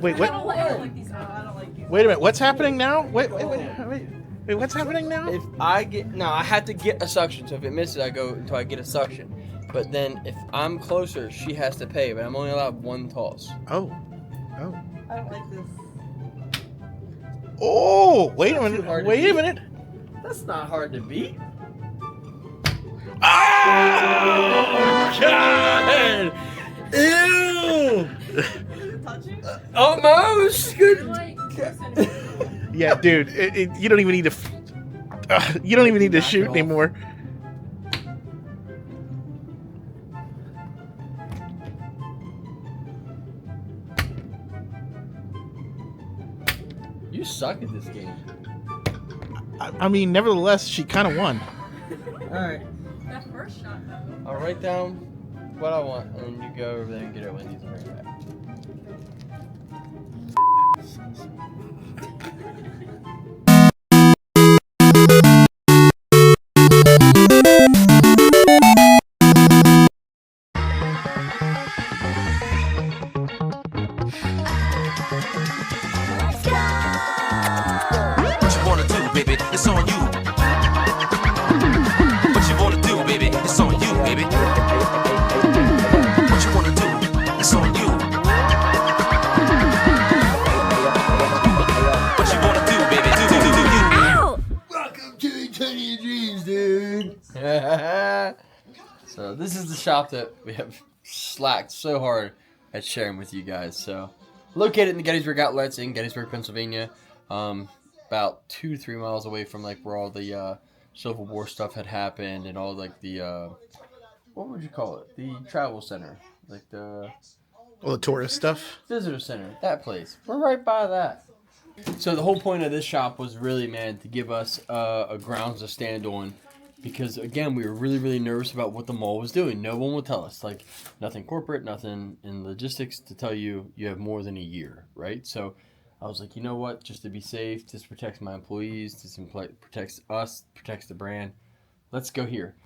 Wait, what? I don't like these. I don't like these. Wait a minute. What's happening now? Wait. What's happening now? If I get I have to get a suction. So if it misses, I go until I get a suction. But then if I'm closer, she has to pay. But I'm only allowed one toss. Oh. I don't like this. Oh, wait a Not too minute. hard to Wait a beat. minute. That's not hard to beat. Oh, God! Ew! Touching? Almost. Good. Yeah, dude. You don't even need to. You don't even need to Knock it shoot off. anymore. You suck at this game. I mean, nevertheless, she kind of won. All right. That first shot, though. I'll write down what I want, and then you go over there and get it when these bring it back. What you wanna do, baby? It's on you. What you wanna do, baby? It's on you, baby. What you wanna do? It's on you. What you wanna do, baby? Do. Welcome to Eternia Dreams, dude. So this is the shop that we have slacked so hard at sharing with you guys. So located in the Gettysburg outlets in Gettysburg, Pennsylvania. About 2 to 3 miles away from like where all the Civil War stuff had happened and all like the what would you call it? The travel center, like the All the tourist stuff. visitor center. That place. We're right by that. So the whole point of this shop was really, man, to give us a grounds to stand on, because again, we were really, really nervous about what the mall was doing. No one would tell us, like nothing corporate, nothing in logistics to tell you you have more than a year, right? So I was like, you know what? Just to be safe, this protects my employees, this protects us, protects the brand. Let's go here.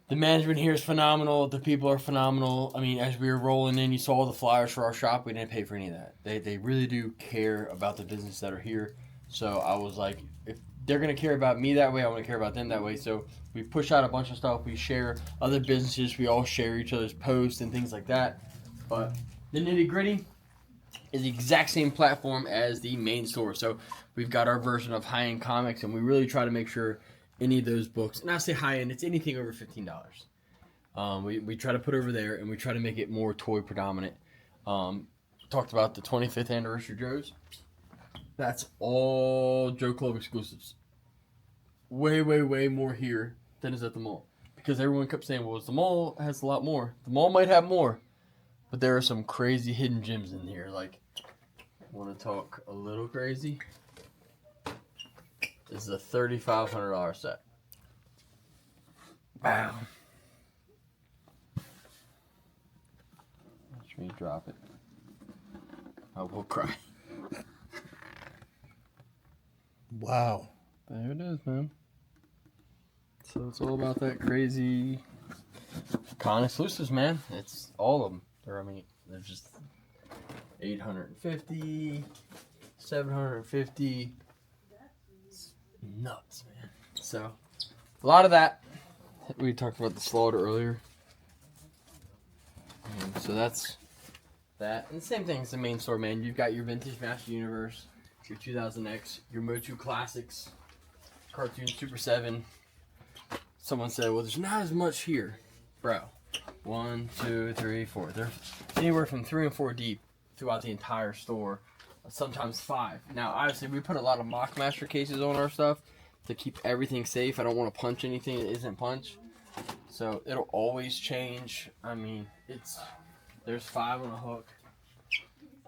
The management here is phenomenal. The people are phenomenal. I mean, as we were rolling in, you saw the flyers for our shop. We didn't pay for any of that. They really do care about the business that are here. So I was like, if they're going to care about me that way, I want to care about them that way. So we push out a bunch of stuff. We share other businesses. We all share each other's posts and things like that. But the nitty gritty is the exact same platform as the main store. So we've got our version of high-end comics, and we really try to make sure any of those books, and I say high-end, it's anything over $15. We try to put over there, and we try to make it more toy predominant. Talked about the 25th anniversary Joe's. That's all Joe Club exclusives. Way, way, way more here than is at the mall. Because everyone kept saying, well, the mall has a lot more. The mall might have more. But there are some crazy hidden gems in here. Like, want to talk a little crazy? This is a $3,500 set. Wow. Watch me drop it. I will cry. Wow. There it is, man. So it's all about that crazy con exclusives, man. It's all of them. They're just 850, 750. It's nuts, man. So a lot of that. We talked about the slaughter earlier. So that's that. And the same thing as the main store, man. You've got your Vintage Master Universe, your 2000X, your Motu Classics, Cartoon Super 7. Someone said, well, there's not as much here. Bro, 1, 2, 3, 4. They're anywhere from 3 and 4 deep throughout the entire store. Sometimes 5. Now, obviously, we put a lot of Mockmaster cases on our stuff to keep everything safe. I don't want to punch anything that isn't punch. So, it'll always change. I mean, there's 5 on a hook.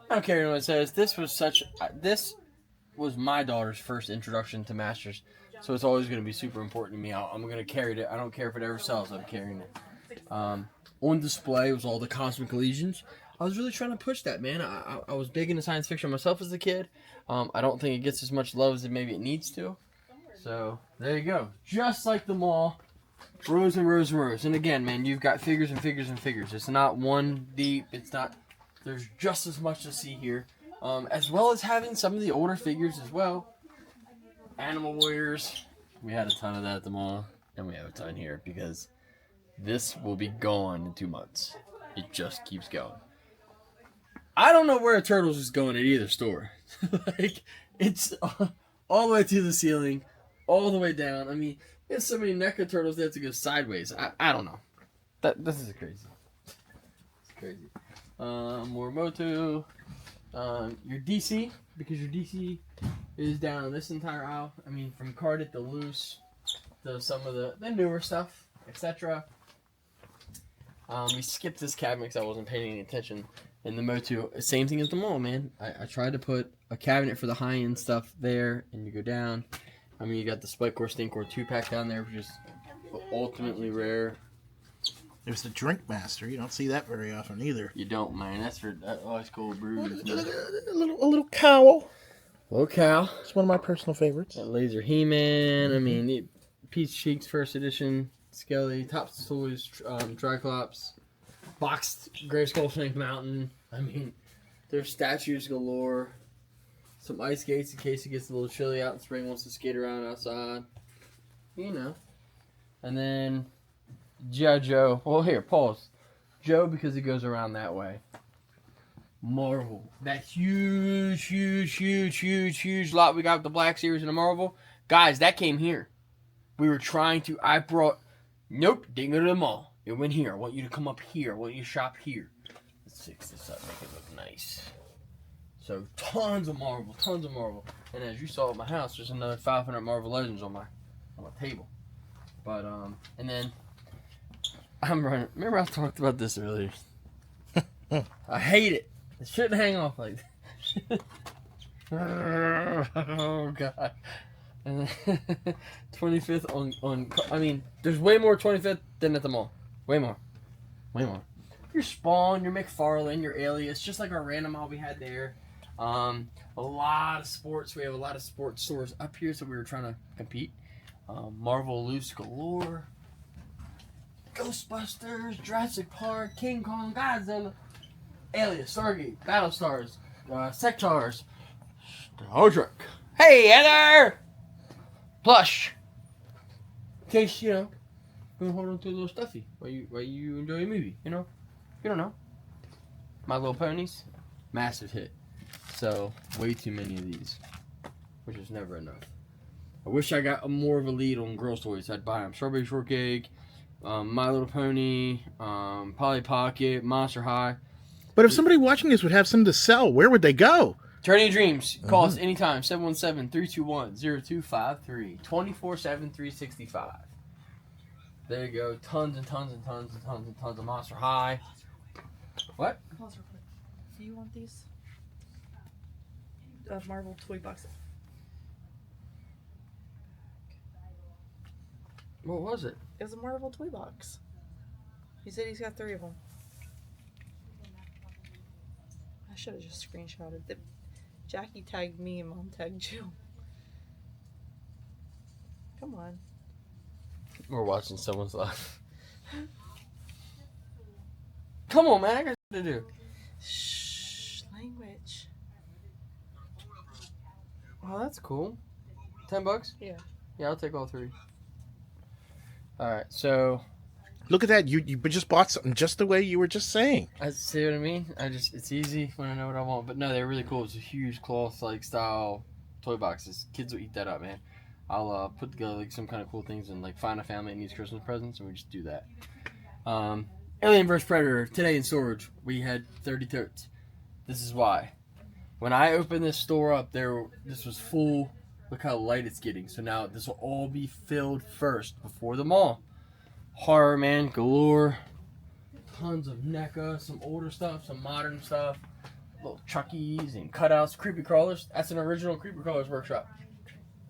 I don't care what it says. This was my daughter's first introduction to Masters. So it's always going to be super important to me. I'm going to carry it. I don't care if it ever sells. I'm carrying it. On display was all the Cosmic Legions. I was really trying to push that, man. I was big into science fiction myself as a kid. I don't think it gets as much love as maybe it needs to. So there you go. Just like the mall, rows and rows and rows. And again, man, you've got figures and figures and figures. It's not one deep. It's not. There's just as much to see here. as well as having some of the older figures as well. Animal Warriors. We had a ton of that at the mall, and we have a ton here because this will be gone in 2 months. It just keeps going. I don't know where Turtles is going at either store. Like, it's all the way to the ceiling, all the way down. I mean, there's so many NECA Turtles they have to go sideways. I don't know. This is crazy. It's crazy. More Moto. Your DC, because your DC is down this entire aisle. I mean, from carded to loose to some of the newer stuff, etc. We skipped this cabinet because I wasn't paying any attention. And the Moto, same thing as the mall, man. I tried to put a cabinet for the high-end stuff there, and you go down. I mean, you got the Spike or Stinkor 2-pack down there, which is ultimately rare. There's the Drink Master. You don't see that very often either. You don't, man. That's for ice cold brews. A little cowl. Little cow. It's one of my personal favorites. That Laser He-Man. I mean, Peach Cheeks First Edition. Skelly. Tops Toys. Triclops. Boxed Grayskull Snake Mountain. I mean, there's statues galore. Some ice skates in case it gets a little chilly out in spring, wants to skate around outside. You know. And then G.I. Joe. Well, here, pause. Joe, because he goes around that way. Marvel. That huge lot we got with the Black Series and the Marvel. Guys, that came here. We were trying to... Nope, didn't go to the mall. It went here. I want you to come up here. I want you to shop here. Let's fix this up, make it look nice. So, tons of Marvel. And as you saw at my house, there's another 500 Marvel Legends on my table. But, and then, I'm running. Remember I talked about this earlier? I hate it. It shouldn't hang off like that. Oh, God. And then 25th on, I mean, there's way more 25th than at the mall. Way more. Your Spawn, your McFarlane, your Alias, just like our random mall we had there. A lot of sports. We have a lot of sports stores up here, so we were trying to compete. Marvel Loose galore. Ghostbusters, Jurassic Park, King Kong, Godzilla, Alias, Stargate, Battlestars, Sectars, Star Trek. Hey, Heather! Plush. In case, you know, you hold on to a little stuffy while you enjoy a movie, you know? You don't know. My Little Ponies, massive hit. So, way too many of these, which is never enough. I wish I got more of a lead on girls' toys. I'd buy them. Strawberry Shortcake, My Little Pony, Polly Pocket, Monster High. But if somebody watching this would have some to sell, where would they go? Eternia Dreams. Call us anytime. 717-321-0253. 24/7, 365. There you go. Tons and tons of Monster High. What? Pause real quick. Do you want these? Marvel toy boxes. What was it? It was a Marvel toy box. He said he's got 3 of them. I should have just screenshotted it. Jackie tagged me and Mom tagged you. Come on. We're watching someone's live. Come on, man. I got shit to do. Shh. Language. Oh, that's cool. $10? Yeah. Yeah, I'll take all 3. All right, so Look at that. You just bought something just the way you were just saying. I see what I mean. It's easy when I know what I want. But no, they're really cool. It's a huge cloth like style toy boxes. Kids will eat that up, man. I'll put together like some kind of cool things and like find a family that needs Christmas presents, and we just do that. Alien vs Predator today in storage. We had 30 totes. This is why. When I opened this store up, this was full. Look how light it's getting. So now this will all be filled first before the mall. Horror Man galore. Tons of NECA, some older stuff, some modern stuff. Little Chuckies and cutouts, creepy crawlers. That's an original creepy crawlers workshop.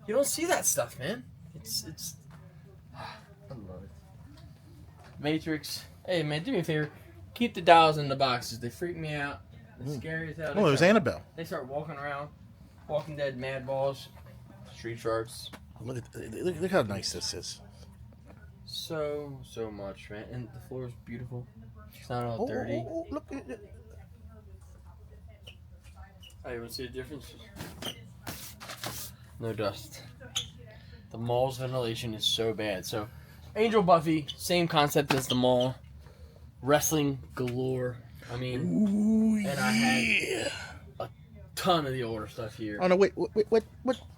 You don't see that stuff, man. It's I love it. Matrix. Hey man, do me a favor. Keep the dolls in the boxes. They freak me out. They're scary as hell. Oh, it was Annabelle. They start walking around. Walking Dead, Mad Balls, Street Sharks. Look how nice this is. So much, man. And the floor is beautiful. It's not all dirty. Look at it. I even see a difference. No dust. The mall's ventilation is so bad. So, Angel Buffy, same concept as the mall. Wrestling galore. I mean, Ooh, and I had a ton of the older stuff here. Oh no! Wait! What?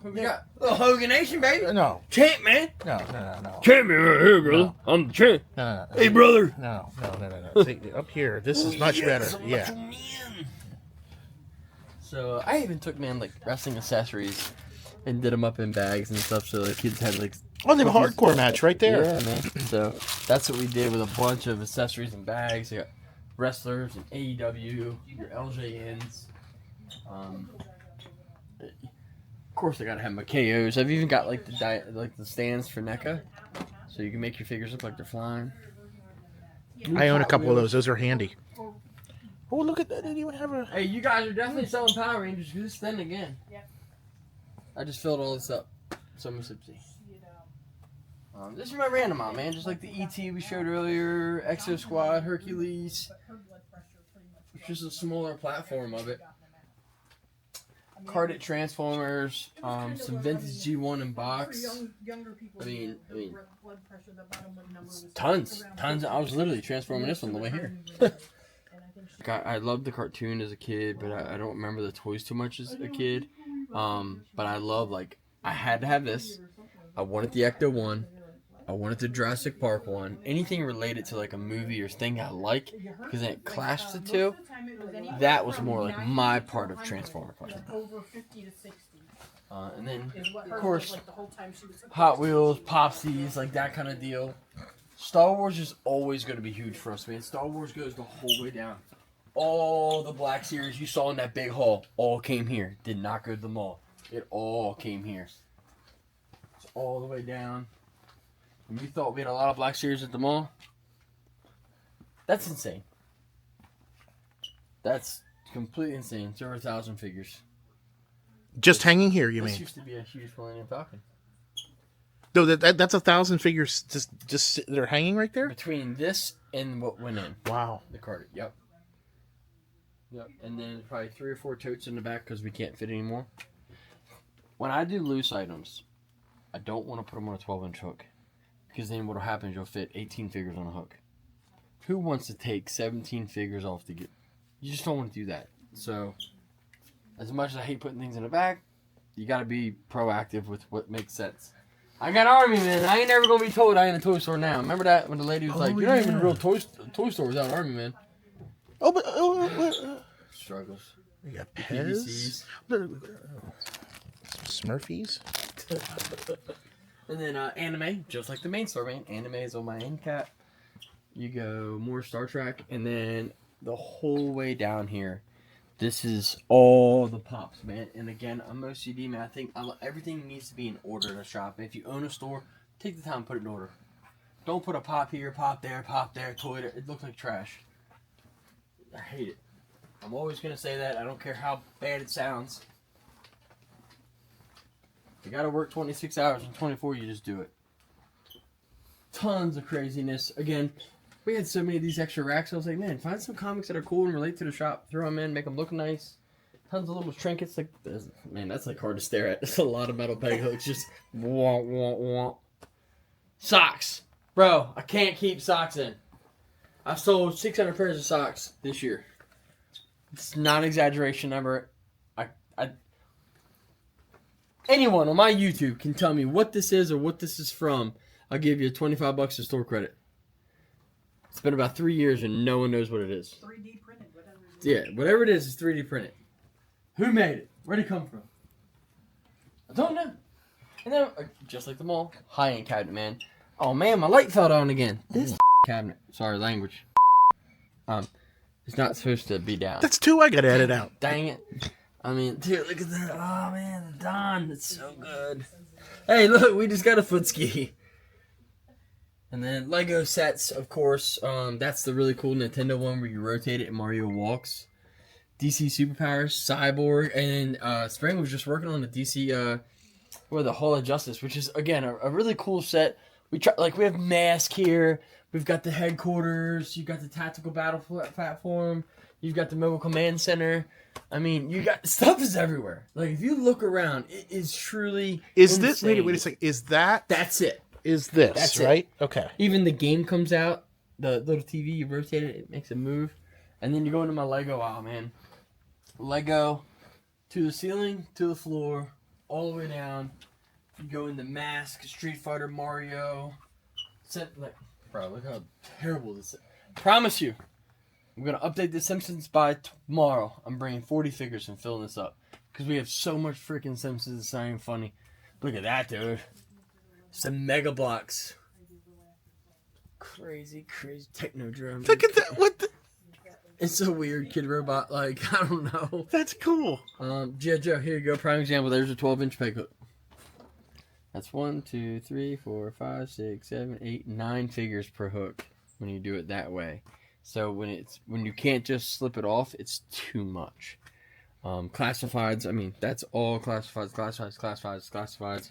Who we got? Oh, Hogan Nation, baby. No! Champ, man. No! Champion right here, brother. No. I'm the champ. No! Hey, brother. No! See, up here, this is much better. Yeah. So I even took like wrestling accessories and did them up in bags and stuff, so the kids had like. Oh, they have a hardcore match right there. Yeah, man. So that's what we did with a bunch of accessories and bags. You got wrestlers and AEW, your LJNs. Of course, I gotta have my KOs. I've even got like the stands for NECA, so you can make your figures look like they're flying. I own a couple of those. Those are handy. Oh, look at that! They didn't even have a. Hey, you guys are definitely selling Power Rangers. Who's then again? Yep. I just filled all this up. So I'm Mississippi. This is my random out, man. Just like the ET we showed earlier, Exo Squad, Hercules. It's just a smaller platform of it. Carded Transformers, some vintage G1 in box. I mean, tons. I was literally transforming this on the way here. I loved the cartoon as a kid, but I don't remember the toys too much as a kid. But I love, like, I had to have this. I wanted the Ecto one. I wanted the Jurassic Park one. Anything related to like a movie or thing I like, because then it clashed the two. That was more like my part of Transformer collecting. And then, of course, Hot Wheels, Popsies, like that kind of deal. Star Wars is always going to be huge for us, man. Star Wars goes the whole way down. All the Black Series you saw in that big hall all came here. Did not go to the mall. It all came here. It's all the way down. And you thought we had a lot of Black Series at the mall? That's insane. That's completely insane. It's over 1,000 figures. Just hanging here, you This mean? used to be a huge Millennium Falcon. No, that's 1,000 figures. Just they're hanging right there. Between this and what went in. Wow. The cart. Yep. And then probably 3 or 4 totes in the back because we can't fit anymore. When I do loose items, I don't want to put them on a 12-inch hook. Because then what'll happen is you'll fit 18 figures on a hook. Who wants to take 17 figures off to get... You just don't want to do that. So, as much as I hate putting things in the back, you got to be proactive with what makes sense. I got Army, man. I ain't never going to be told I ain't in a toy store now. Remember that? When the lady was like, you're not even a real toy store without Army, man. Oh, but... Struggles. You got Pez. Smurfies. And then anime, just like the main store, man. Anime is on my end cap. You go more Star Trek, and then the whole way down here, this is all the pops, man. And again, I'm OCD, man. I think everything needs to be in order in a shop. If you own a store, take the time and put it in order. Don't put a pop here, pop there, toy there. It looks like trash. I hate it. I'm always going to say that. I don't care how bad it sounds. You gotta work 26 hours and 24, you just do it. Tons of craziness. Again, we had so many of these extra racks. I was like, man, find some comics that are cool and relate to the shop. Throw them in, make them look nice. Tons of little trinkets. Like, man, that's like hard to stare at. There's a lot of metal peg hooks. Just wah, wah, wah. Socks. Bro, I can't keep socks in. I've sold 600 pairs of socks this year. It's not an exaggeration, ever. Anyone on my YouTube can tell me what this is or what this is from. I'll give you $25 of store credit. It's been about 3 years and no one knows what it is. 3D printed, whatever it is. Yeah, whatever it is 3D printed. Who made it? Where'd it come from? I don't know. And then, just like the mall, high-end cabinet, man. Oh man, my light fell down again. This cabinet. Sorry, language. It's not supposed to be down. That's 2 I gotta edit out. Dang it. I mean, dude, look at that. Oh, man, the Don. It's so good. Hey, look, we just got a foot ski. And then Lego sets, of course. That's the really cool Nintendo one where you rotate it and Mario walks. DC Superpowers, Cyborg, and Spring was just working on the DC, the Hall of Justice, which is, again, a really cool set. We have Mask here. We've got the headquarters. You got the tactical battle platform. You've got the mobile command center. I mean, you got stuff is everywhere. Like if you look around, it is truly Is insane. this? Wait a second. Is that? That's it. Is this That's it. right? Okay. Even the game comes out, the little TV, you rotate it, it makes it move. And then you go into my Lego aisle, man. Lego to the ceiling, to the floor, all the way down. You go into Mask, Street Fighter, Mario. Bro, look how terrible this is. Promise you, I'm going to update The Simpsons by tomorrow. I'm bringing 40 figures and filling this up. Because we have so much freaking Simpsons, it's not even funny. Look at that, dude. Some Mega Blocks. Crazy Technodrome. Look at that! What? It's a weird kid robot. Like I don't know. That's cool. G.I. Joe. Here you go. Prime example. There's a 12-inch peg hook. That's 1, 2, 3, 4, 5, 6, 7, 8, 9 figures per hook when you do it that way. So when you can't just slip it off, it's too much. Classifieds. I mean, that's all classifieds.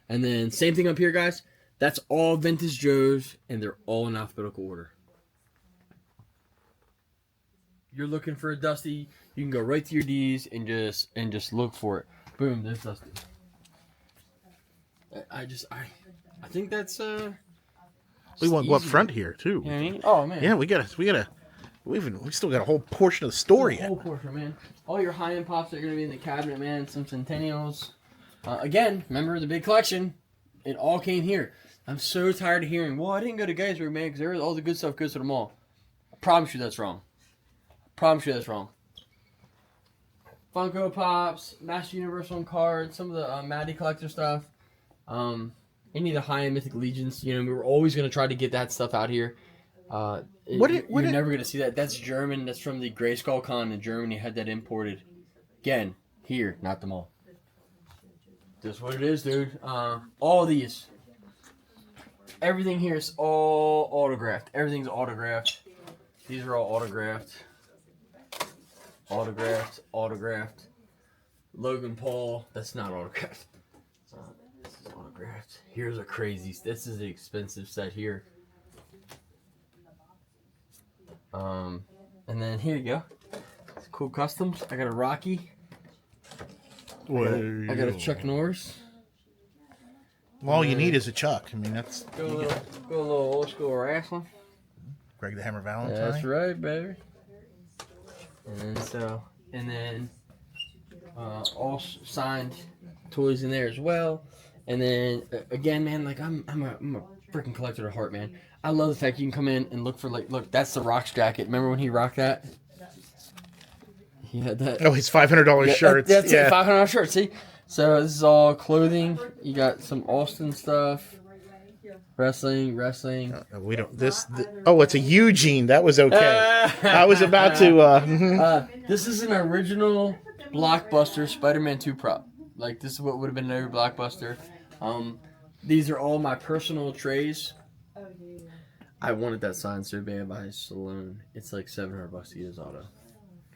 And then same thing up here, guys. That's all Vintage Joes, and they're all in alphabetical order. You're looking for a Dusty, you can go right to your D's and just look for it. Boom, there's Dusty. I think that's We want what front here too. You know what I mean? Oh man. Yeah, we still got a whole portion of the story yet. Whole portion, man. All your high-end pops are gonna be in the cabinet, man. Some Centennials. Again, remember the big collection? It all came here. I'm so tired of hearing, well, I didn't go to Gettysburg, man, because all the good stuff goes to the mall. I promise you that's wrong. Funko Pops, Master Universal cards, some of the Maddie collector stuff. Any of the high-end Mythic Legions. You know, we were always going to try to get that stuff out here. You're never going to see that. That's German. That's from the Grayskull Con in Germany. Had that imported. Again, here, not the mall. Just what it is, dude. All these. Everything here is all autographed. Everything's autographed. These are all autographed. Autographed. Logan Paul. That's not autographed. This is autographed. Here's a crazy. This is an expensive set here. And then here you go. It's cool customs. I got a Rocky. I got a Chuck Norris. Well, all you need is a Chuck. I mean, that's Go a little old school wrestling. Greg the Hammer Valentine. That's right, baby. And then all signed toys in there as well. And then again, man, like I'm a freaking collector at heart, man. I love the fact you can come in and look for look, that's the Rock's jacket. Remember when he rocked that? He had that. Oh, his $500 shirts. That's it, $500 shirt. See, so this is all clothing. You got some Austin stuff. Wrestling. We don't. Oh, it's a Eugene. That was okay. I was about to. This is an original Blockbuster Spider-Man 2 prop. Like this is what would have been every Blockbuster. These are all my personal trays. I wanted that signed so bad by Stallone. It's like $700 to get his auto.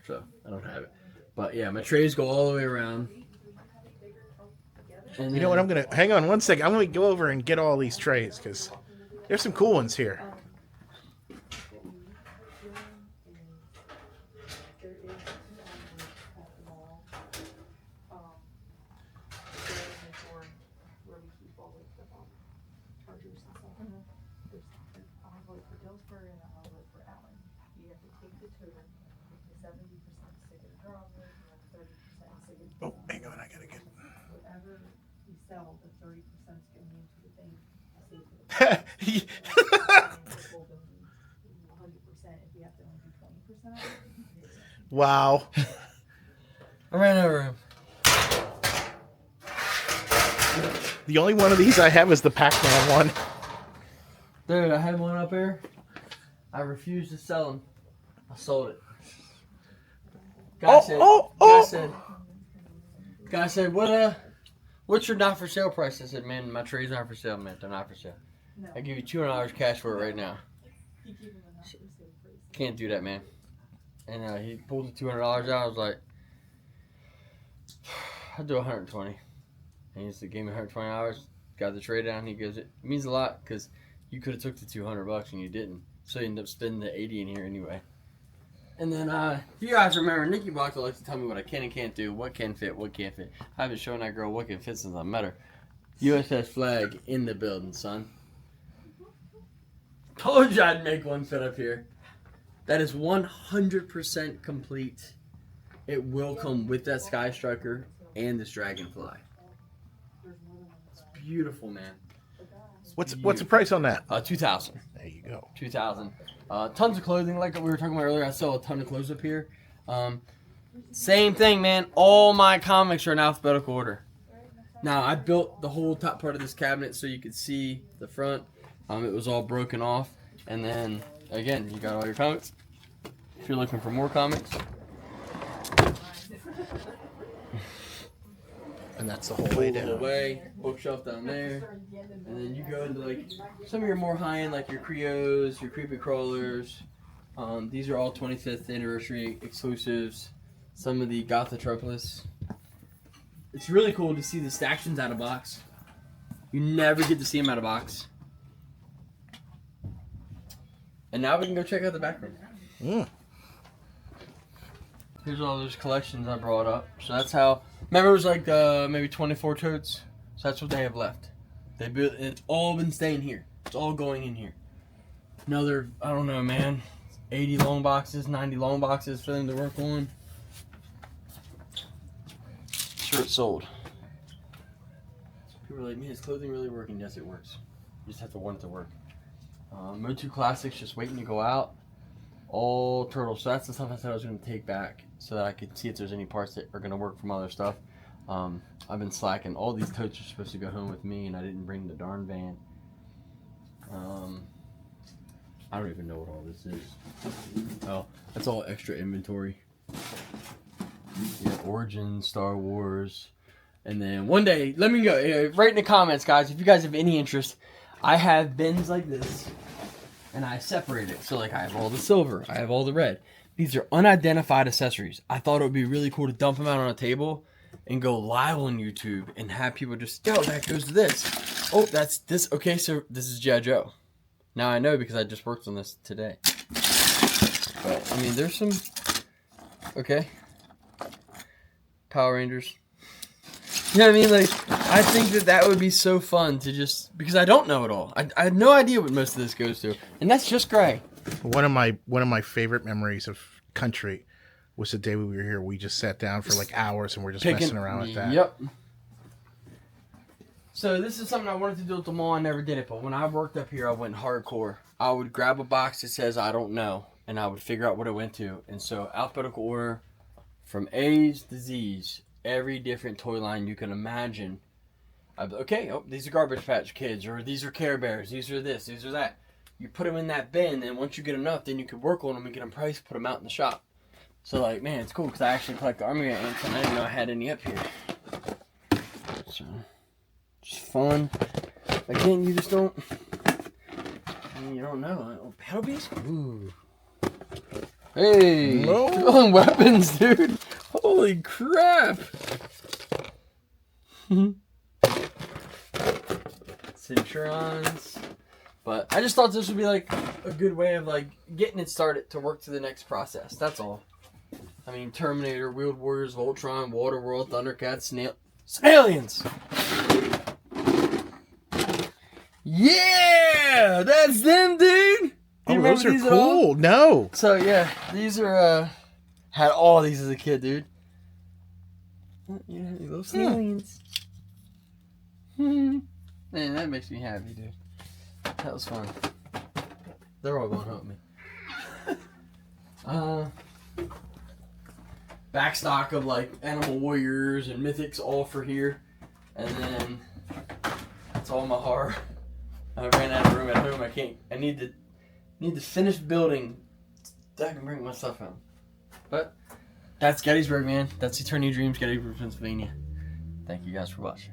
So I don't have it. But yeah, my trays go all the way around. And You know what? I'm gonna hang on one second. I'm gonna go over and get all these trays because there's some cool ones here. Oh, hang on. I gotta get. Whatever we sell, the 30% is going into the thing. 100% if we have to only do 20%. Wow. I ran over him. The only one of these I have is the Pac-Man one. Dude, I had one up here. I refused to sell him. I sold it. Guy said, what's your not for sale price? I said, man, my trays aren't for sale, man. They're not for sale. No. I give you $200 cash for it right now. Can't do that, man. And he pulled the $200 out. I was like, I'll do 120. And he just gave me $120. Got the trade down. He goes, it means a lot because you could have took the $200 and you didn't. So you end up spending the $80 in here anyway. And then, if you guys remember, Nikki Blocker likes to tell me what I can and can't do, what can fit, what can't fit. I've been showing that girl what can fit since I met her. USS flag in the building, son. Told you I'd make one fit up here. That is 100% complete. It will come with that Sky Striker and this Dragonfly. It's beautiful, man. What's the price on that? 2,000. There you go. 2,000. Tons of clothing, like we were talking about earlier. I sell a ton of clothes up here. Same thing, man. All my comics are in alphabetical order. Now, I built the whole top part of this cabinet so you could see the front. It was all broken off. And then, again, you got all your comics. If you're looking for more comics. And that's the whole way down. The way, bookshelf down there. And then you go into, like, some of your more high-end, like your Creos, your Creepy Crawlers. These are all 25th anniversary exclusives. Some of the Gothotropolis. It's really cool to see the Stactions out of box. You never get to see them out of box. And now we can go check out the back room. Mm. Here's all those collections I brought up. So that's how. Remember, it was like maybe 24 totes. So that's what they have left. They built. It's all been staying here. It's all going in here. Another, I don't know, man. 80 long boxes, 90 long boxes for them to work on. Sure, it's sold. People are like, man, is clothing really working? Yes, it works. You just have to want it to work. Motu Classics just waiting to go out. All turtles. So that's the stuff I said I was going to take back so that I could see if there's any parts that are going to work from other stuff. I've been slacking. All these totes are supposed to go home with me, and I didn't bring the darn van. I don't even know what all this is. Oh, that's all extra inventory. Yeah, Origins, Star Wars. And then one day, let me go. Write in the comments, guys, if you guys have any interest. I have bins like this, and I separate it. So, like, I have all the silver. I have all the red. These are unidentified accessories. I thought it would be really cool to dump them out on a table and go live on YouTube and have people just, yo, that goes to this. Oh, that's this. Okay, so this is G.I. Joe. Now I know because I just worked on this today. But, I mean, there's some, okay. Power Rangers. You know what I mean? Like, I think that would be so fun to just, because I don't know it all. I had no idea what most of this goes to. And that's just gray. One of my favorite memories of country was the day we were here. We just sat down for like hours and we're just messing around with that. Yep. So this is something I wanted to do at the mall. I never did it. But when I worked up here, I went hardcore. I would grab a box that says I don't know. And I would figure out what it went to. And so alphabetical order from A's to Z's. Every different toy line you can imagine. Okay, oh, these are Garbage Patch Kids, or these are Care Bears, these are this, these are that. You put them in that bin, and once you get enough, then you can work on them and get them priced, put them out in the shop. So, like, man, it's cool, because I actually collect the Army Ants, and I didn't know I had any up here. So, just fun. Again, you just don't, I mean, you don't know. Oh, Battle Beast? Ooh. Hey, no weapons, dude. Holy crap. Centurions. But I just thought this would be like a good way of like getting it started to work to the next process. That's all. I mean, Terminator, Wheeled Warriors, Voltron, Waterworld, Thundercats, Snailians. Yeah, that's them, dude. Oh, those are cool. No. So yeah, these are had all these as a kid, dude. Yeah, little Snailians. Man, that makes me happy, dude. That was fun. They're all going home with me. Backstock of like Animal Warriors and Mythics all for here. And then that's all my horror. I ran out of room at home. I need to finish building so I can bring my stuff home. But that's Gettysburg, man. That's Eternia Dreams, Gettysburg, Pennsylvania. Thank you guys for watching.